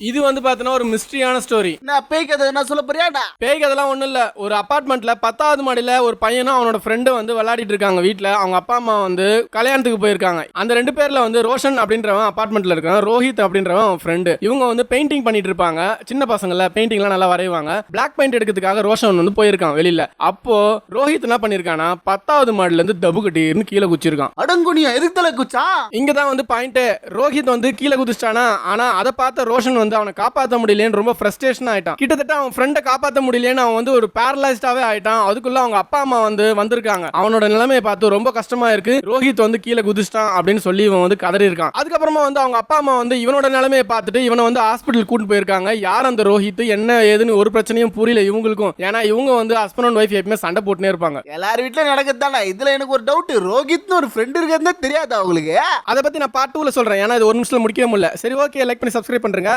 இது வந்து பாத்தீங்கன்னா ஒரு மிஸ்ட்ரியான ஸ்டோரி. நான் பேய் கதை என்ன சொல்ல போறியாடா? பேய் கதைலாம் ஒண்ணும் இல்ல. ஒரு அபார்ட்மெண்ட்ல 10வது மாடியில ஒரு பையனும் அவனோட ஃப்ரெண்டும் வந்து விளையாடிட்டு இருக்காங்க வீட்ல. அவங்க அப்பா அம்மா வந்து கல்யாணத்துக்கு போயிருக்காங்க. அந்த 2 பேர்ல வந்து ரோஷன் அப்படின்றவன் அபார்ட்மெண்ட்ல இருக்கான், ரோஹித் அப்படின்றவன் அவன் ஃப்ரெண்டு. இவங்க வந்து பெயிண்டிங் பண்ணிட்டு இருப்பாங்க. சின்ன பசங்கள்ல பெயிண்டிங்லாம் நல்லா வரைவாங்க. பிளாக் பெயிண்ட் எடுக்கிறதுக்காக ரோஷன் வந்து போயிருக்கான் வெளியில. அப்போ ரோஹித் என்ன பண்ணிருக்கானா 10வது மாடியில இருந்து தபு கட்டின்னு கீழே குச்சிருக்கான். அடங்குனியா எதுக்கு தலை குச்சா? இங்கதான் வந்து பாயிண்ட். ரோஹித் வந்து கீழே குதிச்சிட்டானா, ஆனா அதை பார்த்த ரோஷன் வந்து அவனை காப்பாற்ற முடியலன்னு ரொம்ப ஃப்ரஸ்ட்ரேஷன் ஆயிட்டான். கிட்டத்தட்ட அவன் ஃப்ரெண்டை காப்பாற்ற முடியலன்னு அவன் வந்து ஒரு பேரலைஸ்டாவே ஆயிட்டான். அதுக்குள்ள அவங்க அப்பா அம்மா வந்து வந்திருக்காங்க. அவனோட நிலைமையை பார்த்து ரொம்ப கஷ்டமா இருக்கு, ரோஹித் வந்து கீழே குதிச்சிட்டான் அப்படின்னு சொல்லி இவன் வந்து கதறி இருக்கான். அதுக்கப்புறமா வந்து அவங்க அப்பா அம்மா வந்து இவனோட நிலைமையை பார்த்துட்டு இவனை வந்து ஹாஸ்பிட்டல் கூட்டு போயிருக்காங்க. யார் அந்த ரோஹித், என்ன ஏதுன்னு ஒரு பிரச்சனையும் புரியல இவங்களுக்கும். ஏன்னா இவங்க வந்து ஹஸ்பண்ட் அண்ட் ஒய்ஃப் எப்பவுமே சண்டை போட்டுனே இருப்பாங்க. எல்லாரும் வீட்டுல நடக்குதுதானே. இதுல எனக்கு ஒரு டவுட், ரோஹித்னு ஒரு ஃப்ரெண்ட் இருக்கிறதே தெரியாதா உங்களுக்கு? அதை பத்தி நான் பார்ட் 2ல சொல்றேன். ஏன்னா இது ஒரு நிமிஷத்துல முடிக்கவே முடியல. சரி, ஓகே, லைக் பண்ணி சப்ஸ்கிரைப் பண்றேங்க.